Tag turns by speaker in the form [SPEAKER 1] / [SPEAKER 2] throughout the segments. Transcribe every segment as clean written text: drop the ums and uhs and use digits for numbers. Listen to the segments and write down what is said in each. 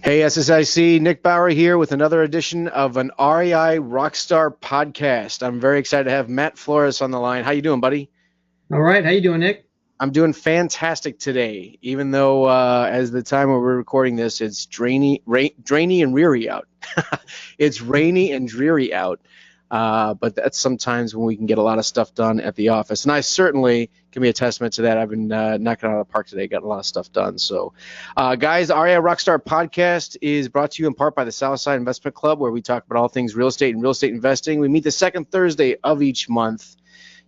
[SPEAKER 1] Hey, SSIC, Nick Bauer here with another edition of an REI RockStar podcast. I'm very excited to have Matt Flores on the line. How you doing, buddy?
[SPEAKER 2] All right. How you doing, Nick?
[SPEAKER 1] I'm doing fantastic today, even though as the time when we're recording this, it's drainy and dreary out. It's rainy and dreary out, but that's sometimes when we can get a lot of stuff done at the office. And I certainly can be a testament to that. I've been knocking out of the park today, got a lot of stuff done. So, guys, the REI Rockstar podcast is brought to you in part by the Southside Investment Club, where we talk about all things real estate and real estate investing. We meet the second Thursday of each month.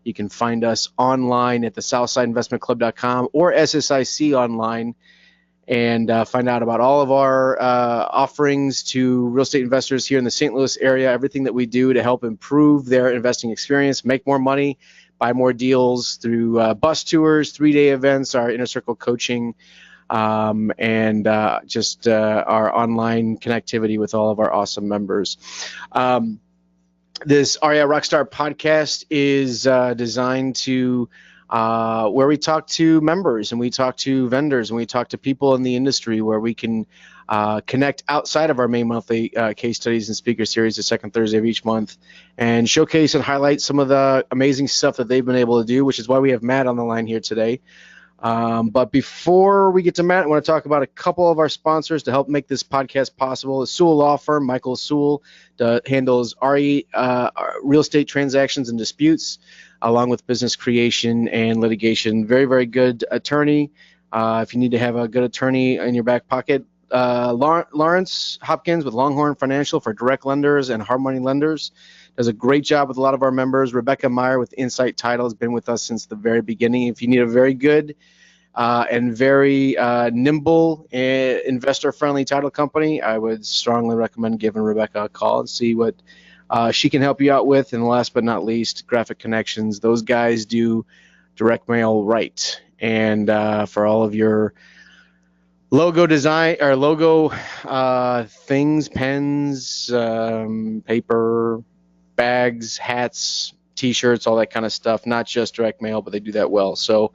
[SPEAKER 1] You can find us online at the southsideinvestmentclub.com or SSIC online and find out about all of our offerings to real estate investors here in the St. Louis area, everything that we do to help improve their investing experience, make more money, buy more deals through bus tours, 3-day events, our inner circle coaching, and just our online connectivity with all of our awesome members. This REI Rockstar podcast is designed to where we talk to members and we talk to vendors and we talk to people in the industry where we can connect outside of our main monthly case studies and speaker series the second Thursday of each month and showcase and highlight some of the amazing stuff that they've been able to do, which is why we have Matt on the line here today. But before we get to Matt, I want to talk about a couple of our sponsors to help make this podcast possible. The Sewell Law Firm, Michael Sewell, handles real estate transactions and disputes, along with business creation and litigation. Very, very good attorney. If you need to have a good attorney in your back pocket, Lawrence Hopkins with Longhorn Financial for direct lenders and hard money lenders does a great job with a lot of our members. Rebecca Meyer with Insight Title has been with us since the very beginning. If you need a very good and very nimble investor-friendly title company, I would strongly recommend giving Rebecca a call and see what she can help you out with. And last but not least, Graphic Connections. Those guys do direct mail right. And for all of your logo design or logo things, pens, paper, bags, hats, t-shirts, all that kind of stuff, not just direct mail, but they do that well. So,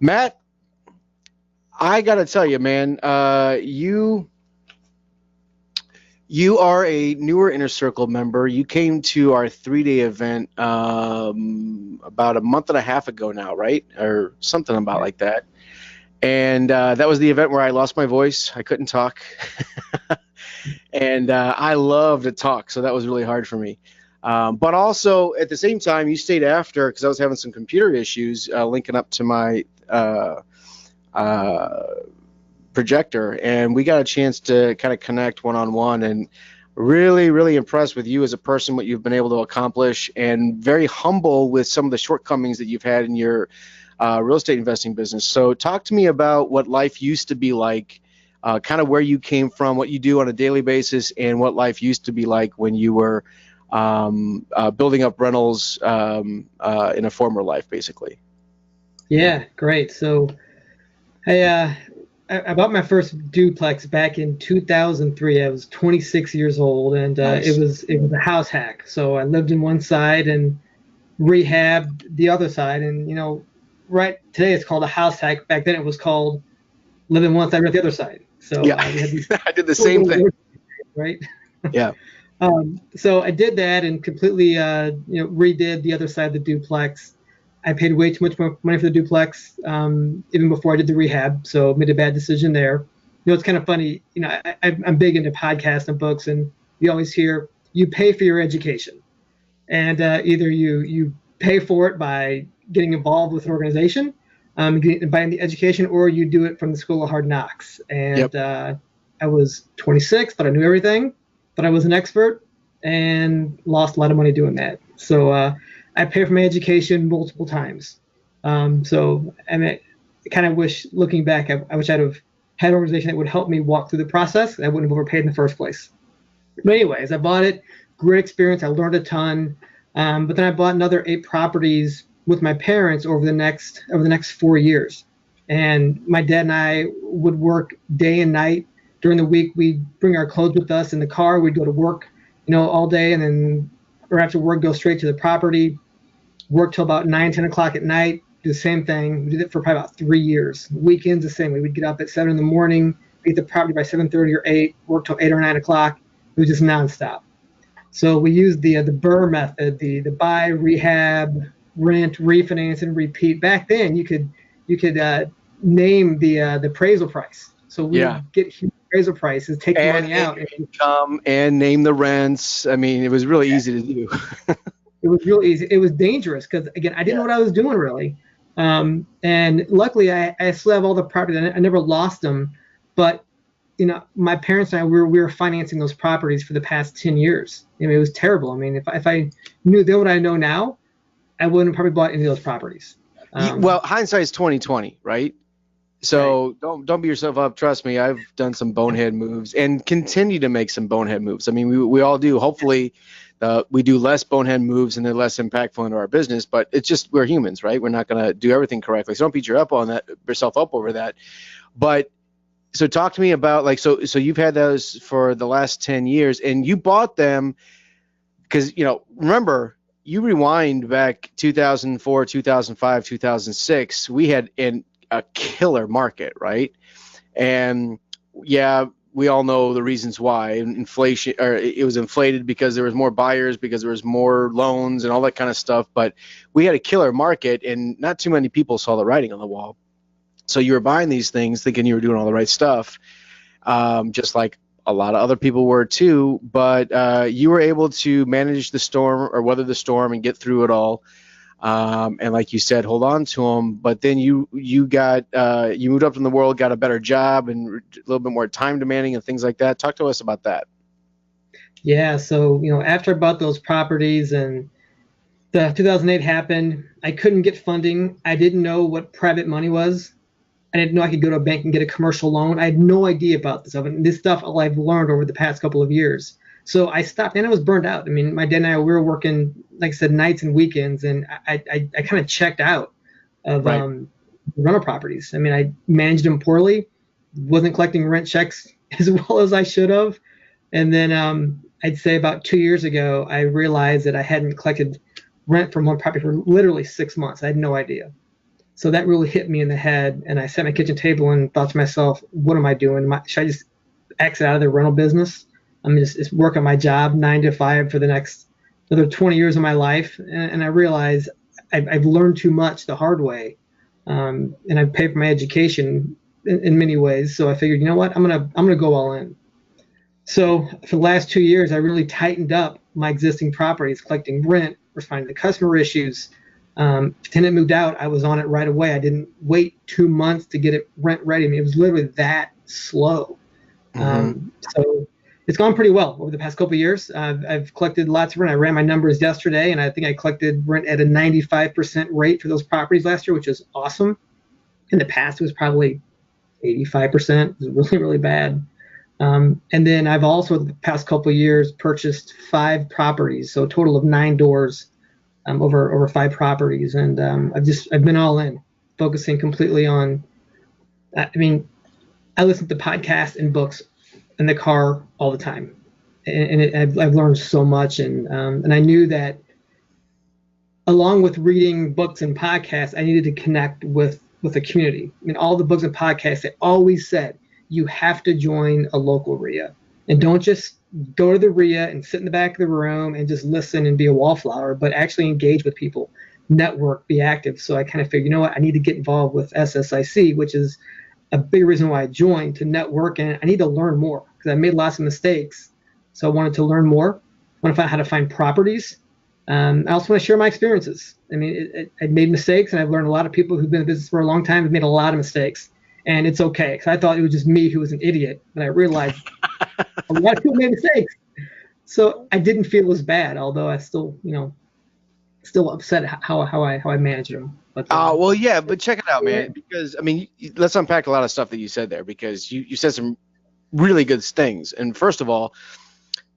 [SPEAKER 1] Matt, I got to tell you, man, you are a newer Inner Circle member. You came to our 3-day event about a month and a half ago now, right? Or something about like that. And that was the event where I lost my voice. I couldn't talk. And I love to talk, so that was really hard for me. But also, at the same time, you stayed after because I was having some computer issues linking up to my projector, and we got a chance to kind of connect one-on-one, and really, really impressed with you as a person, what you've been able to accomplish, and very humble with some of the shortcomings that you've had in your real estate investing business. So talk to me about what life used to be like, kind of where you came from, what you do on a daily basis, and what life used to be like when you were building up rentals in a former life, basically.
[SPEAKER 2] Yeah, great. So I bought my first duplex back in 2003. I was 26 years old, and
[SPEAKER 1] Nice.
[SPEAKER 2] it was a house hack. So I lived in one side and rehabbed the other side. And right today it's called a house hack. Back then it was called live in one side, rent the other side. So
[SPEAKER 1] Yeah, I did the same thing.
[SPEAKER 2] Right.
[SPEAKER 1] Yeah.
[SPEAKER 2] So I did that and completely, redid the other side of the duplex. I paid way too much more money for the duplex, even before I did the rehab. So made a bad decision there. It's kind of funny. I'm big into podcasts and books, and you always hear you pay for your education, and either you pay for it by getting involved with an organization, buying the education, or you do it from the School of Hard Knocks. And I was 26, thought I knew everything. But I was an expert and lost a lot of money doing that. So I paid for my education multiple times. So I kind of wish, looking back, I wish I'd have had an organization that would help me walk through the process. I wouldn't have overpaid in the first place. But anyways, I bought it. Great experience. I learned a ton. But then I bought another 8 properties with my parents over the next 4 years. And my dad and I would work day and night. During the week, we'd bring our clothes with us in the car. We'd go to work, all day, and then or after work, go straight to the property, work till about 9, 10 o'clock at night, do the same thing. We did it for probably about 3 years. Weekends, the same way. We'd get up at 7 in the morning, beat the property by 7:30 or 8, work till 8 or 9 o'clock. It was just nonstop. So we used the BRRRR method, the buy, rehab, rent, refinance, and repeat. Back then, you could name the appraisal price. So we would get huge appraisal prices, take the money out,
[SPEAKER 1] and income, and name the rents. I mean, it was really easy to do.
[SPEAKER 2] It was real easy. It was dangerous because, again, I didn't know what I was doing really. And luckily, I still have all the properties. I never lost them. But, my parents and I, we were financing those properties for the past 10 years. It was terrible. I mean, if I knew then what I know now, I wouldn't have probably bought any of those properties.
[SPEAKER 1] Well, hindsight is 20/20, right? So right. Don't beat yourself up. Trust me, I've done some bonehead moves and continue to make some bonehead moves. I mean, we all do. Hopefully, we do less bonehead moves and they're less impactful into our business. But it's just we're humans, right? We're not going to do everything correctly. So don't beat yourself up over that. But so talk to me about so you've had those for the last 10 years and you bought them because remember. You rewind back 2004, 2005, 2006, we had a killer market, right? And yeah, we all know the reasons why. Inflation, or it was inflated because there was more buyers, because there was more loans and all that kind of stuff. But we had a killer market and not too many people saw the writing on the wall. So you were buying these things thinking you were doing all the right stuff, just like a lot of other people were too, but you were able to manage the storm or weather the storm and get through it all. And like you said, hold on to them. But then you moved up in the world, got a better job and a little bit more time demanding and things like that. Talk to us about that.
[SPEAKER 2] Yeah. So, after I bought those properties and the 2008 happened, I couldn't get funding. I didn't know what private money was. I didn't know I could go to a bank and get a commercial loan. I had no idea about this stuff. And this stuff I've learned over the past couple of years. So I stopped and I was burned out. I mean, my dad and I, we were working, like I said, nights and weekends. And I kind of checked out of rental properties. I mean, I managed them poorly, wasn't collecting rent checks as well as I should have. And then I'd say about 2 years ago, I realized that I hadn't collected rent from one property for literally 6 months. I had no idea. So that really hit me in the head, and I sat at my kitchen table and thought to myself, what am I doing? Should I just exit out of the rental business? I'm just work on my job 9 to 5 for the next another 20 years of my life. And I realized I've learned too much the hard way, and I've paid for my education in many ways. So I figured, you know what, I'm gonna go all in. So for the last 2 years, I really tightened up my existing properties, collecting rent, responding to customer issues. Tenant moved out, I was on it right away. I didn't wait 2 months to get it rent ready. I mean, it was literally that slow. So it's gone pretty well over the past couple of years. I've collected lots of rent. I ran my numbers yesterday, and I think I collected rent at a 95% rate for those properties last year, which is awesome. In the past, it was probably 85%. It was really, really bad. And then I've also, the past couple of years, purchased 5 properties, so a total of 9 doors. Over 5 properties, and I've been all in, focusing completely on. I mean, I listen to podcasts and books in the car all the time, and I've learned so much, and I knew that along with reading books and podcasts, I needed to connect with a community. I mean, all the books and podcasts, they always said you have to join a local REIA, and don't just go to the REIA and sit in the back of the room and just listen and be a wallflower, but actually engage with people, network, be active. So I kind of figured, you know what, I need to get involved with SSIC, which is a big reason why I joined, to network, and I need to learn more because I made lots of mistakes. So I wanted to learn more. I want to find out how to find properties. I also want to share my experiences. I mean, I've made mistakes, and I've learned a lot of people who've been in business for a long time have made a lot of mistakes. And it's okay, because I thought it was just me who was an idiot, but I realized a lot of people made mistakes. So I didn't feel as bad, although I still upset how I managed them. But
[SPEAKER 1] well, yeah, but check it out, man. Because I mean, let's unpack a lot of stuff that you said there, because you said some really good things. And first of all,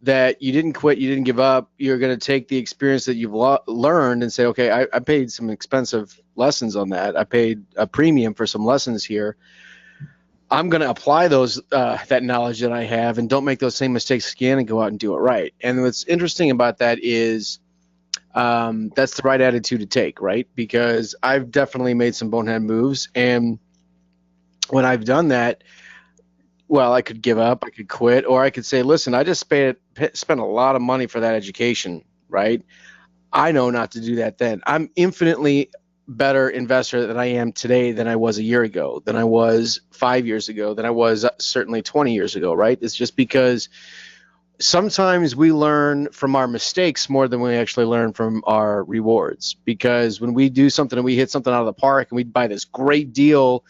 [SPEAKER 1] that you didn't quit, you didn't give up. You're going to take the experience that you've learned and say, okay, I paid some expensive lessons on that. I paid a premium for some lessons here. I'm going to apply those that knowledge that I have, and don't make those same mistakes again, and go out and do it right. And what's interesting about that is that's the right attitude to take, right? Because I've definitely made some bonehead moves, and when I've done that, Well, I could give up, I could quit, or I could say, listen, I just spent a lot of money for that education, right? I know not to do that then. I'm infinitely better investor than I am today than I was a year ago, than I was 5 years ago, than I was certainly 20 years ago, right? It's just because sometimes we learn from our mistakes more than we actually learn from our rewards. Because when we do something and we hit something out of the park and we buy this great deal,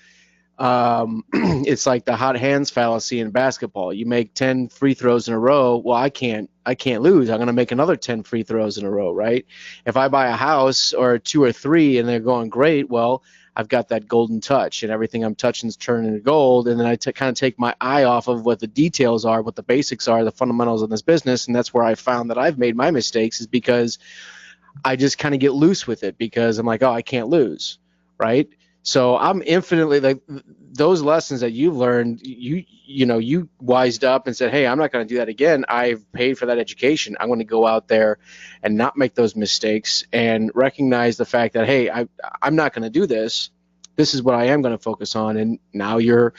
[SPEAKER 1] it's like the hot hands fallacy in basketball. You make 10 free throws in a row. Well, I can't lose. I'm going to make another 10 free throws in a row, right? If I buy a house or two or three and they're going great, well, I've got that golden touch and everything I'm touching is turning to gold. And then I kind of take my eye off of what the details are, what the basics are, the fundamentals of this business. And that's where I found that I've made my mistakes, is because I just kind of get loose with it because I'm like, oh, I can't lose, right? So I'm infinitely like those lessons that you've learned, you wised up and said, hey, I'm not going to do that again. I've paid for that education. I'm going to go out there and not make those mistakes and recognize the fact that, hey, I'm not going to do this. This is what I am going to focus on. And now you're,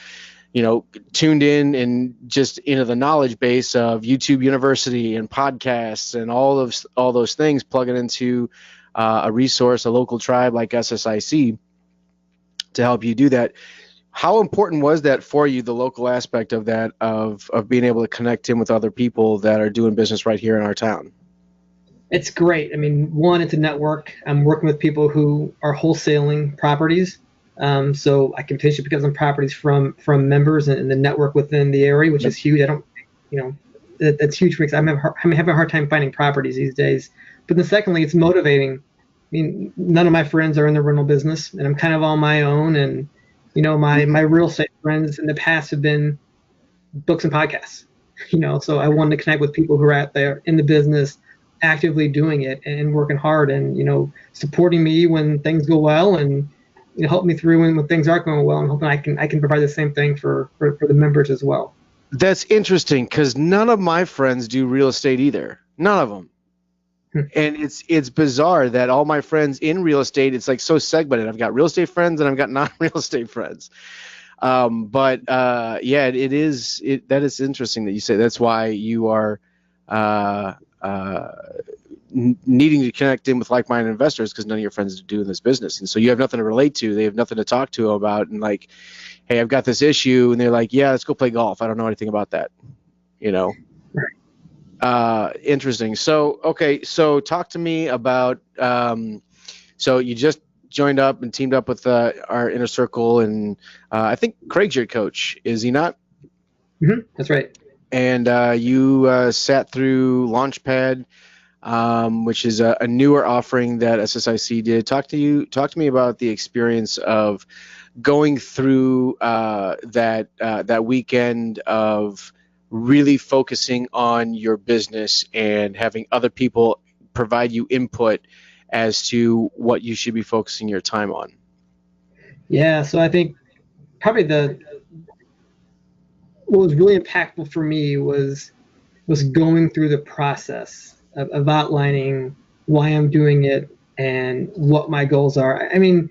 [SPEAKER 1] tuned in and just into the knowledge base of YouTube University and podcasts and all those things, plugging into a resource, a local tribe like SSIC, to help you do that. How important was that for you, the local aspect of that, of being able to connect in with other people that are doing business right here in our town?
[SPEAKER 2] It's great. I mean, one, it's a network. I'm working with people who are wholesaling properties. So I can potentially pick up some properties from members and the network within the area, which is huge. I don't, that's huge for me because I'm having a hard time finding properties these days. But then secondly, it's motivating. I mean, none of my friends are in the rental business, and I'm kind of on my own. And my real estate friends in the past have been books and podcasts. So I wanted to connect with people who are out there in the business, actively doing it and working hard, and supporting me when things go well, and help me through when things aren't going well, and hoping I can provide the same thing for the members as well.
[SPEAKER 1] That's interesting because none of my friends do real estate either. None of them. And it's bizarre that all my friends in real estate, it's like so segmented. I've got real estate friends and I've got non-real estate friends. But that is interesting that you say. That's why you are needing to connect in with like-minded investors, because none of your friends are doing this business. And so you have nothing to relate to. They have nothing to talk to about. And like, hey, I've got this issue. And they're like, yeah, let's go play golf. I don't know anything about that, Interesting. So, okay. So talk to me about, so you just joined up and teamed up with our inner circle, and I think Craig's your coach, is he not?
[SPEAKER 2] Mm-hmm. That's right.
[SPEAKER 1] And you sat through Launchpad, which is a newer offering that SSIC did. Talk to me about the experience of going through that weekend of really focusing on your business and having other people provide you input as to what you should be focusing your time on.
[SPEAKER 2] Yeah, so I think probably what was really impactful for me was going through the process of outlining why I'm doing it and what my goals are. I mean,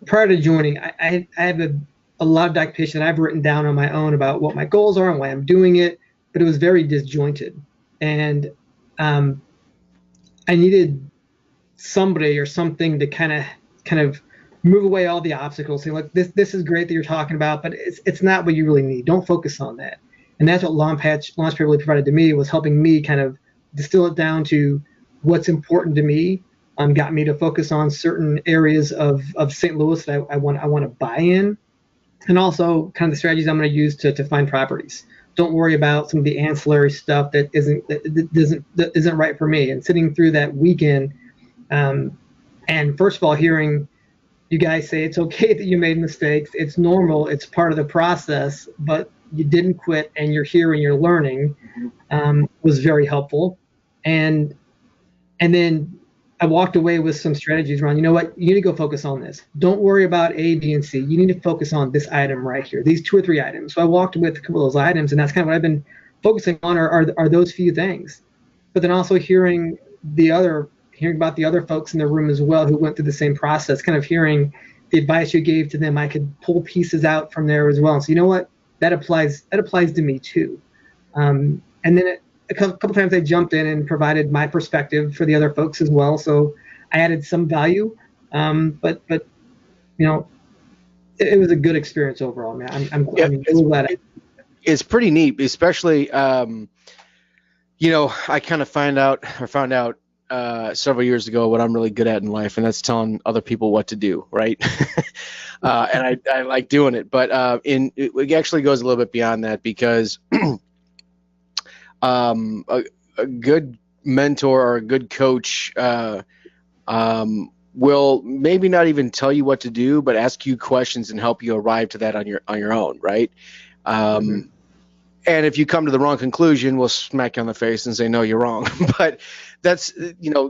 [SPEAKER 2] prior to joining, I have a lot of documentation that I've written down on my own about what my goals are and why I'm doing it, but it was very disjointed. And I needed somebody or something to kind of move away all the obstacles. Say, look, this is great that you're talking about, but it's not what you really need. Don't focus on that. And that's what Launchpad really provided to me, was helping me kind of distill it down to what's important to me. Got me to focus on certain areas of St. Louis that I want to buy in, and also kind of the strategies I'm going to use to find properties. Don't worry about some of the ancillary stuff that isn't right for me. And sitting through that weekend, and first of all, hearing you guys say it's okay that you made mistakes, it's normal, it's part of the process, but you didn't quit and you're here and you're learning, was very helpful. And then I walked away with some strategies around, you know what, you need to go focus on this. Don't worry about A, B, and C. You need to focus on this item right here, these 2 or 3 items. So I walked with a couple of those items, and that's kind of what I've been focusing on are those few things. But then also hearing about the other folks in the room as well who went through the same process, kind of hearing the advice you gave to them, I could pull pieces out from there as well. And so, you know what, that applies to me too. And then a couple times I jumped in and provided my perspective for the other folks as well. So I added some value, but it was a good experience overall, man. I'm really glad.
[SPEAKER 1] It's pretty neat, especially I kind of found out several years ago what I'm really good at in life, and that's telling other people what to do, right? And I like doing it, but it actually goes a little bit beyond that, because a good mentor or a good coach will maybe not even tell you what to do, but ask you questions and help you arrive to that on your own, right? And if you come to the wrong conclusion, we'll smack you on the face and say, no, you're wrong. But that's,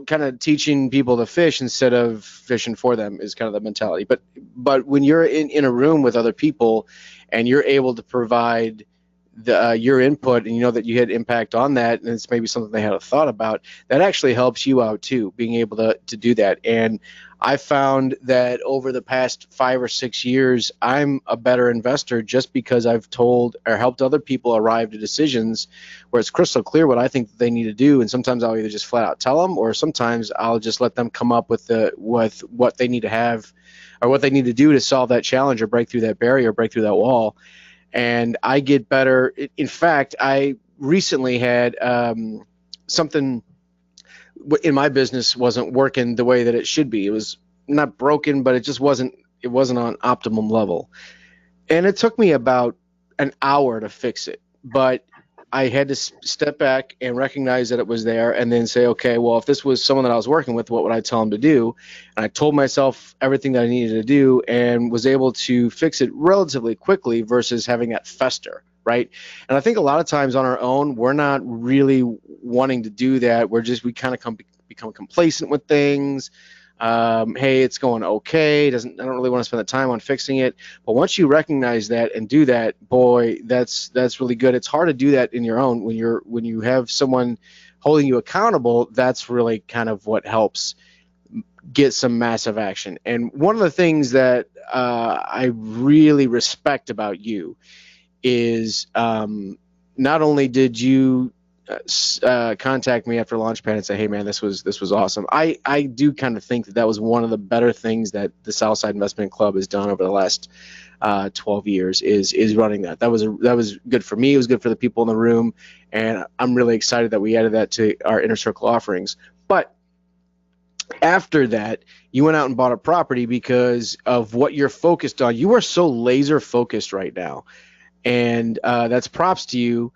[SPEAKER 1] kind of teaching people to fish instead of fishing for them is kind of the mentality. But when you're in a room with other people and you're able to provide your input, and that you had impact on that, and it's maybe something they had a thought about, that actually helps you out too, being able to do that. And I found that over the past 5 or 6 years, I'm a better investor just because I've told or helped other people arrive to decisions where it's crystal clear what I think they need to do. And sometimes I'll either just flat out tell them, or sometimes I'll just let them come up with what they need to have or what they need to do to solve that challenge or break through that barrier, break through that wall. And I get better. In fact, I recently had something in my business wasn't working the way that it should be. It was not broken, but it just wasn't on optimum level. And it took me about an hour to fix it. But I had to step back and recognize that it was there, and then say, okay, well, if this was someone that I was working with, what would I tell them to do? And I told myself everything that I needed to do and was able to fix it relatively quickly versus having that fester, right? And I think a lot of times on our own, we're not really wanting to do that. We kind of become complacent with things. Hey, it's going okay. I don't really want to spend the time on fixing it. But once you recognize that and do that, boy, that's really good. It's hard to do that in your own. When you have someone holding you accountable, that's really kind of what helps get some massive action. And one of the things that I really respect about you is not only did you contact me after Launchpad and say, hey man, this was awesome. I do kind of think that was one of the better things that the Southside Investment Club has done over the last 12 years is running that. That was good for me. It was good for the people in the room, and I'm really excited that we added that to our Inner Circle offerings. But after that, you went out and bought a property because of what you're focused on. You are so laser focused right now, and that's props to you,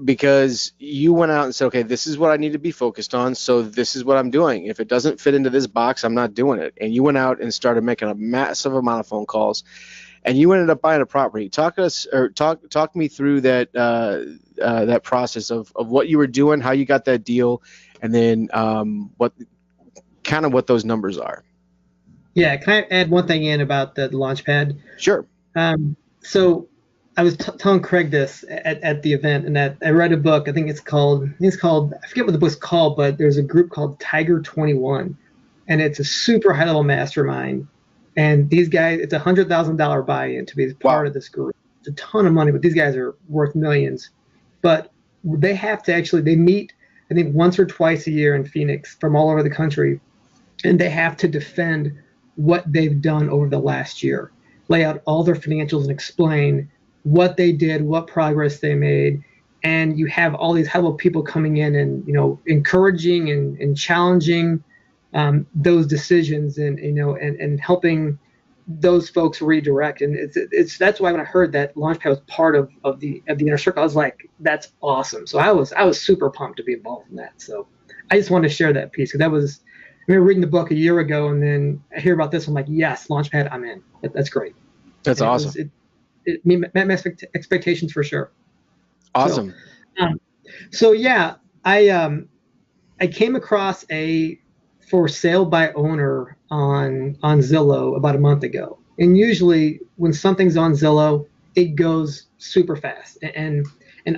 [SPEAKER 1] because you went out and said, okay, this is what I need to be focused on, so this is what I'm doing. If it doesn't fit into this box, I'm not doing it. And you went out and started making a massive amount of phone calls, and you ended up buying a property. Talk me through that process of what you were doing, how you got that deal, and then what those numbers are.
[SPEAKER 2] Yeah, can I add one thing in about the Launchpad?
[SPEAKER 1] Sure.
[SPEAKER 2] So I was telling Craig this at the event, and that I read a book. I think it's called, I forget what the book's called, but there's a group called Tiger 21, and it's a super high level mastermind. And these guys, it's $100,000 buy-in to be part of this group. It's a ton of money, but these guys are worth millions. But they have to they meet, I think, once or twice a year in Phoenix from all over the country, and they have to defend what they've done over the last year, lay out all their financials and explain what they did, what progress they made. And you have all these high-level people coming in and, encouraging and challenging those decisions, and helping those folks redirect. And that's why when I heard that Launchpad was part of the Inner Circle, I was like, that's awesome. So I was super pumped to be involved in that. So I just wanted to share that piece, because I remember reading the book a year ago, and then I hear about this. I'm like, yes, Launchpad, I'm in. That's great.
[SPEAKER 1] That's awesome.
[SPEAKER 2] It met my expectations for sure.
[SPEAKER 1] Awesome.
[SPEAKER 2] So yeah, I came across a for sale by owner on Zillow about a month ago. And usually when something's on Zillow, it goes super fast. And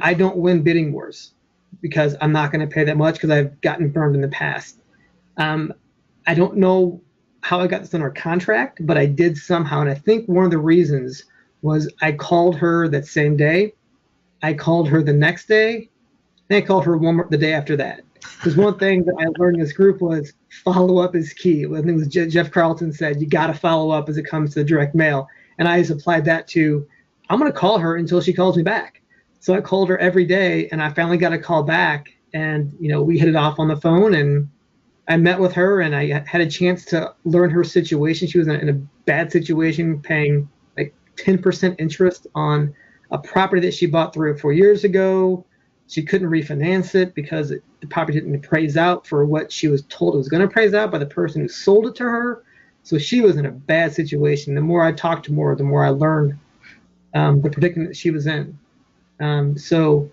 [SPEAKER 2] I don't win bidding wars because I'm not going to pay that much, because I've gotten burned in the past. I don't know how I got this under contract, but I did somehow. And I think one of the reasons was I called her that same day. I called her the next day, and I called her the day after that. Because one thing that I learned in this group was follow up is key. I think it was Jeff Carlton said, you got to follow up as it comes to direct mail. And I just applied that to, I'm going to call her until she calls me back. So I called her every day, and I finally got a call back, and we hit it off on the phone, and I met with her, and I had a chance to learn her situation. She was in a bad situation, paying like 10% interest on a property that she bought 3 or 4 years ago. She couldn't refinance it because the property didn't appraise out for what she was told it was going to appraise out by the person who sold it to her. So she was in a bad situation. The more I talked to her, the more I learned the predicament that she was in. So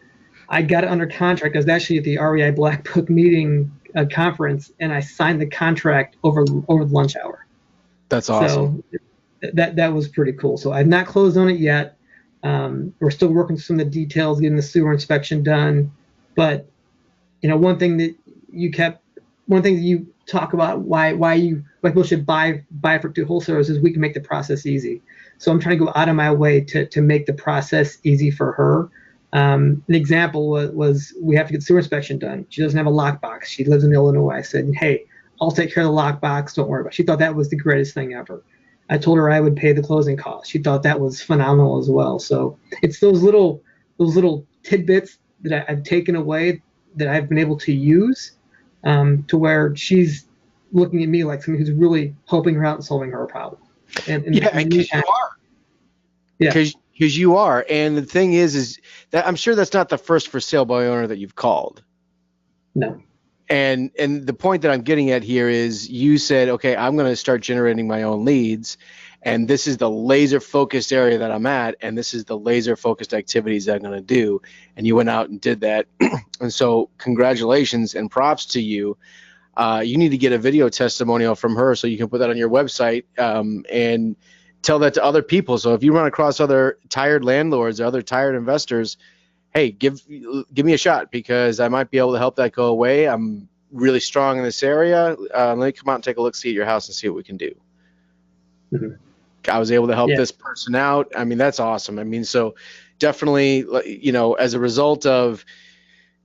[SPEAKER 2] I got it under contract. I was actually at the REI Black Book meeting conference, and I signed the contract over the lunch hour.
[SPEAKER 1] That's awesome.
[SPEAKER 2] So that was pretty cool. So I've not closed on it yet. We're still working some of the details, getting the sewer inspection done. But one thing that you talk about why people should buy for two wholesalers is we can make the process easy. So I'm trying to go out of my way to make the process easy for her. An example was we have to get sewer inspection done. She doesn't have a lockbox. She lives in Illinois. I said, hey, I'll take care of the lockbox. Don't worry about it. She thought that was the greatest thing ever. I told her I would pay the closing costs. She thought that was phenomenal as well. So it's those little tidbits that I've taken away that I've been able to use to where she's looking at me like somebody who's really helping her out and solving her problem. And
[SPEAKER 1] because you are.
[SPEAKER 2] Yeah.
[SPEAKER 1] Because you are. And the thing is that I'm sure that's not the first for sale by owner that you've called.
[SPEAKER 2] No.
[SPEAKER 1] And the point that I'm getting at here is you said, okay, I'm going to start generating my own leads, and this is the laser focused area that I'm at, and this is the laser focused activities that I'm going to do. And you went out and did that. And so congratulations and props to you. You need to get a video testimonial from her so you can put that on your website and tell that to other people. So if you run across other tired landlords or other tired investors, hey, give me a shot because I might be able to help that go away. I'm really strong in this area. Let me come out and take a look, see at your house and see what we can do. Mm-hmm. I was able to help this person out. I mean, that's awesome. I mean, so definitely, as a result of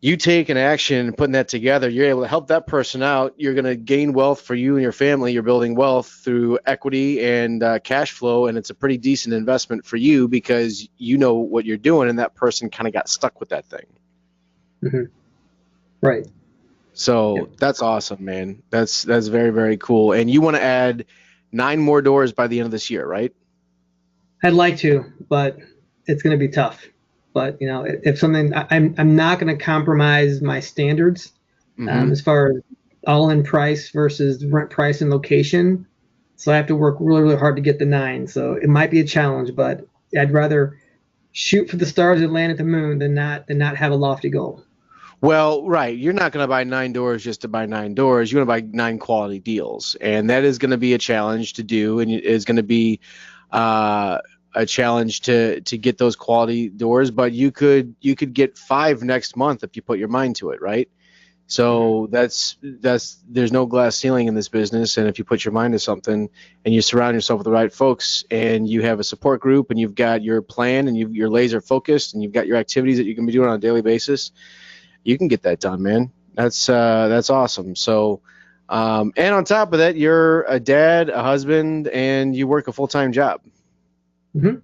[SPEAKER 1] you taking action and putting that together, you're able to help that person out. You're going to gain wealth for you and your family. You're building wealth through equity and cash flow, and it's a pretty decent investment for you because you know what you're doing, and that person kind of got stuck with that thing.
[SPEAKER 2] Mm-hmm. Right.
[SPEAKER 1] So that's awesome, man. That's very, very cool. And you want to add 9 more doors by the end of this year, right?
[SPEAKER 2] I'd like to, but it's going to be tough. But if something, I'm not going to compromise my standards as far as all-in price versus rent price and location. So I have to work really, really hard to get the 9. So it might be a challenge, but I'd rather shoot for the stars and land at the moon than not have a lofty goal.
[SPEAKER 1] Well, right. You're not going to buy 9 doors just to buy 9 doors. You're going to buy 9 quality deals, and that is going to be a challenge to do, and it is going to be a challenge to get those quality doors, but you could get 5 next month if you put your mind to it, right? So there's no glass ceiling in this business, and if you put your mind to something and you surround yourself with the right folks and you have a support group and you've got your plan and you're laser focused and you've got your activities that you can be doing on a daily basis, you can get that done, man. That's awesome. So and on top of that, you're a dad, a husband, and you work a full-time job.
[SPEAKER 2] Mm-hmm.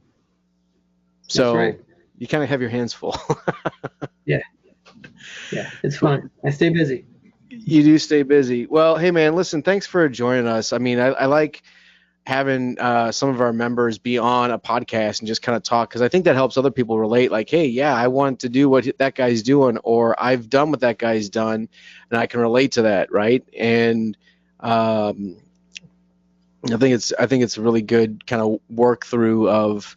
[SPEAKER 1] So
[SPEAKER 2] right.
[SPEAKER 1] You kind of have your hands full.
[SPEAKER 2] Yeah, it's fun. I stay busy.
[SPEAKER 1] You do stay busy. Well, hey man, listen, thanks for joining us. I mean, I like having some of our members be on a podcast and just kind of talk, because I think that helps other people relate. Like, hey, yeah, I want to do what that guy's doing, or I've done what that guy's done, and I can relate to that, right? And I think it's a really good kind of work through of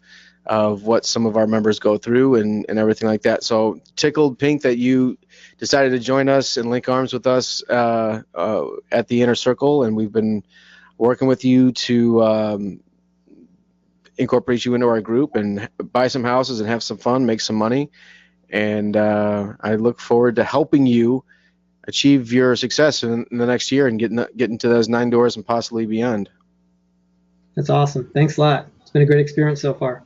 [SPEAKER 1] what some of our members go through and everything like that. So tickled pink that you decided to join us and link arms with us at the Inner Circle, and we've been working with you to incorporate you into our group and buy some houses and have some fun, make some money. And I look forward to helping you achieve your success in the next year and getting to those 9 doors and possibly beyond.
[SPEAKER 2] That's awesome. Thanks a lot. It's been a great experience so far.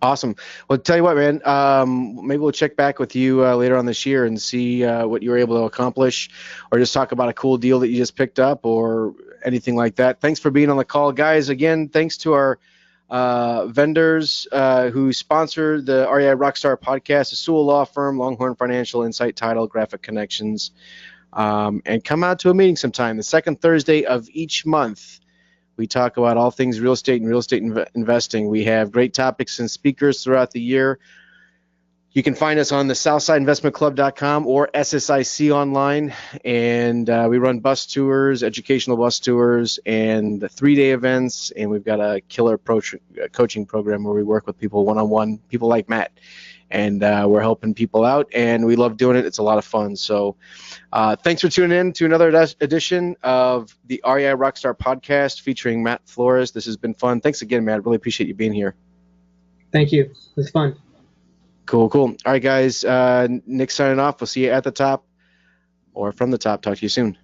[SPEAKER 1] Awesome. Well, tell you what, man, maybe we'll check back with you later on this year and see what you were able to accomplish, or just talk about a cool deal that you just picked up or anything like that. Thanks for being on the call, guys. Again, thanks to our vendors who sponsor the REI Rockstar podcast, the Sewell Law Firm, Longhorn Financial, Insight Title, Graphic Connections, and come out to a meeting sometime. The second Thursday of each month, we talk about all things real estate and real estate investing. We have great topics and speakers throughout the year. You can find us on the southsideinvestmentclub.com or SSIC online, and we run bus tours, educational bus tours, and the 3-day events, and we've got a killer coaching program where we work with people one-on-one, people like Matt, and we're helping people out, and we love doing it. It's a lot of fun. So thanks for tuning in to another edition of the REI Rockstar podcast featuring Matt Flores. This has been fun. Thanks again, Matt. Really appreciate you being here.
[SPEAKER 2] Thank you. It was fun.
[SPEAKER 1] Cool. All right, guys. Nick signing off. We'll see you at the top or from the top. Talk to you soon.